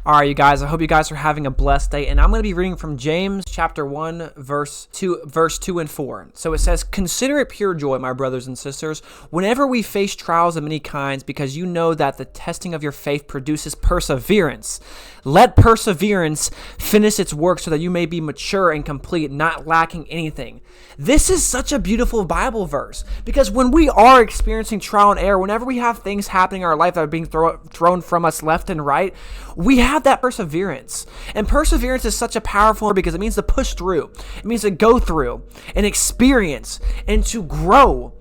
All right, you guys, I hope you guys are having a blessed day. And I'm going to be reading from James chapter 1, verse 2 and 4. So it says, "Consider it pure joy, my brothers and sisters, whenever we face trials of many kinds, because you know that the testing of your faith produces perseverance. Let perseverance finish its work so that you may be mature and complete, not lacking anything." This is such a beautiful Bible verse, because when we are experiencing trial and error, whenever we have things happening in our life that are being thrown from us left and right, we have that perseverance. And perseverance is such a powerful word because it means to push through. It means to go through and experience and to grow.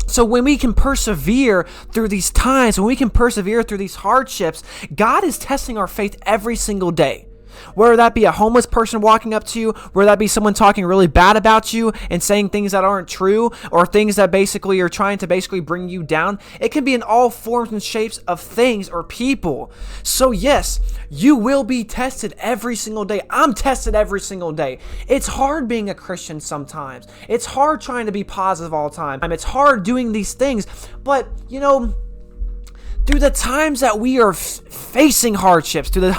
So when we can persevere through these times, when we can persevere through these hardships, God is testing our faith every single day. Whether that be a homeless person walking up to you, whether that be someone talking really bad about you and saying things that aren't true, or things that basically are trying to basically bring you down. It can be in all forms and shapes of things or people. So yes, you will be tested every single day. I'm tested every single day. It's hard being a Christian sometimes. It's hard trying to be positive all the time. It's hard doing these things, but through the times that we are facing hardships, through the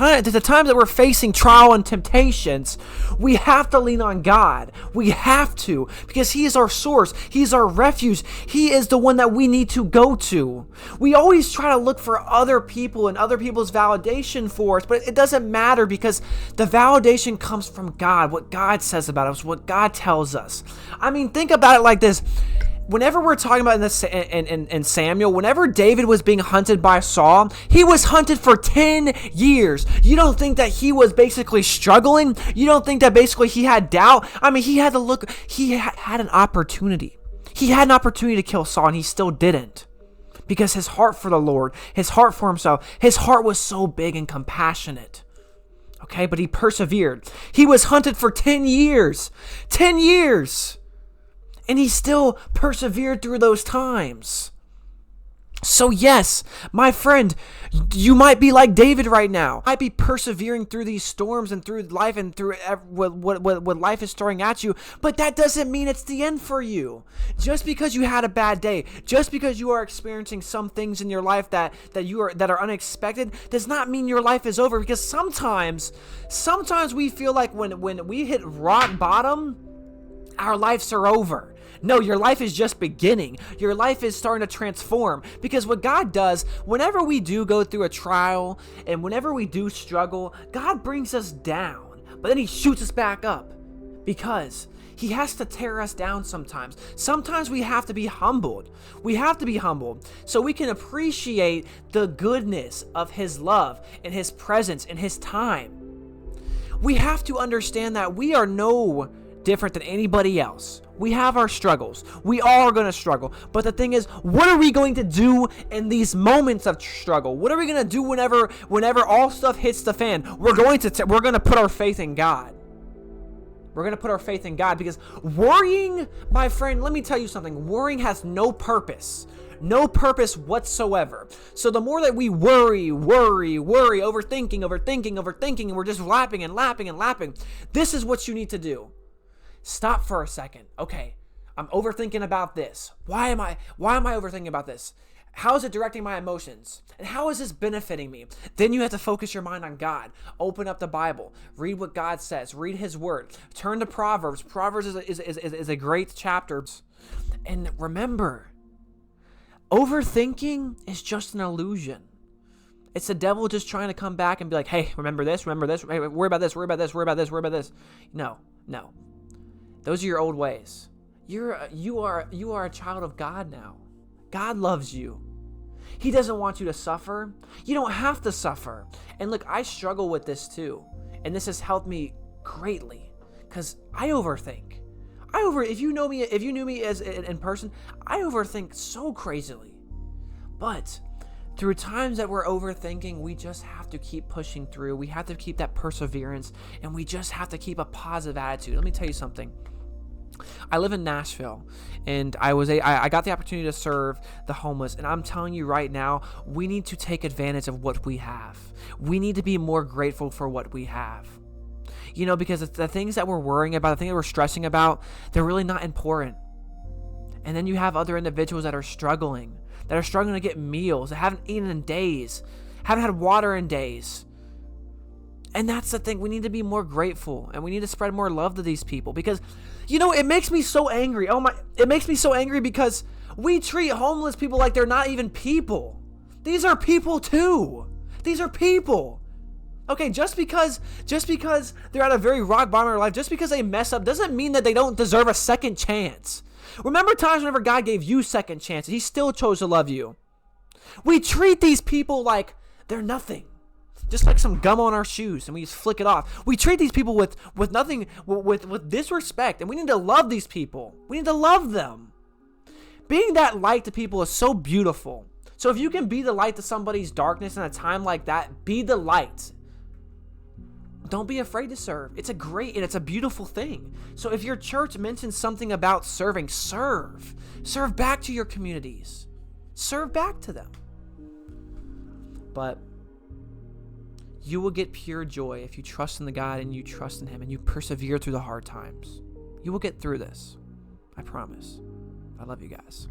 times that we're facing trial and temptations, we have to lean on God. We have to, because He is our source. He's our refuge. He is the one that we need to go to. We always try to look for other people and other people's validation for us, but it doesn't matter because the validation comes from God, what God says about us, what God tells us. I mean, think about it like this. Whenever we're talking about in Samuel, whenever David was being hunted by Saul, he was hunted for 10 years. You don't think that he was basically struggling? You don't think that basically he had doubt? I mean, he had an opportunity. He had an opportunity to kill Saul, and he still didn't. Because his heart for the Lord, his heart for himself, his heart was so big and compassionate. Okay, but he persevered. He was hunted for 10 years. 10 years! And he still persevered through those times. So yes, my friend, you might be like David right now. You might be persevering through these storms and through life and through what life is throwing at you. But that doesn't mean it's the end for you. Just because you had a bad day, just because you are experiencing some things in your life that are unexpected, does not mean your life is over. Because sometimes we feel like when we hit rock bottom, our lives are over. No, your life is just beginning. Your life is starting to transform, because what God does, whenever we do go through a trial and whenever we do struggle, God brings us down, but then He shoots us back up, because He has to tear us down sometimes. Sometimes we have to be humbled. We have to be humbled so we can appreciate the goodness of His love and His presence and His time. We have to understand that we are no different than anybody else. We have our struggles. We all are going to struggle. But the thing is, what are we going to do in these moments of struggle? What are we going to do whenever all stuff hits the fan? We're going to put our faith in God. We're going to put our faith in God, because worrying, my friend, let me tell you something. Worrying has no purpose. No purpose whatsoever. So the more that we worry, overthinking, and we're just lapping, this is what you need to do. Stop for a second. Okay, I'm overthinking about this. Why am I overthinking about this? How is it directing my emotions? And how is this benefiting me? Then you have to focus your mind on God. Open up the Bible. Read what God says. Read His Word. Turn to Proverbs. Proverbs is a great chapter. And remember, overthinking is just an illusion. It's the devil just trying to come back and be like, hey, remember this, hey, worry about this. No. Those are your old ways. You are a child of God now. God loves you. He doesn't want you to suffer. You don't have to suffer. And look, I struggle with this too. And this has helped me greatly, because I overthink. If you knew me as in person, I overthink so crazily. But through times that we're overthinking, we just have to keep pushing through. We have to keep that perseverance, and we just have to keep a positive attitude. Let me tell you something. I live in Nashville, and I got the opportunity to serve the homeless, and I'm telling you right now, we need to take advantage of what we have. We need to be more grateful for what we have. Because the things that we're worrying about, the things that we're stressing about, they're really not important. And then you have other individuals that are struggling to get meals, that haven't eaten in days, haven't had water in days. And that's the thing. We need to be more grateful, and we need to spread more love to these people, because, it makes me so angry. It makes me so angry because we treat homeless people like they're not even people. These are people too. These are people. Okay, just because they're at a very rock bottom of their life, just because they mess up, doesn't mean that they don't deserve a second chance. Remember times whenever God gave you second chances, he still chose to love you. We treat these people like they're nothing. Just like some gum on our shoes, and we just flick it off. We treat these people with nothing, with disrespect, and we need to love these people. We need to love them. Being that light to people is so beautiful. So if you can be the light to somebody's darkness in a time like that, be the light. Don't be afraid to serve. It's a great and it's a beautiful thing. So if your church mentions something about serving, serve. Serve back to your communities. Serve back to them. But you will get pure joy if you trust in the God and you trust in him and you persevere through the hard times. You will get through this. I promise. I love you guys.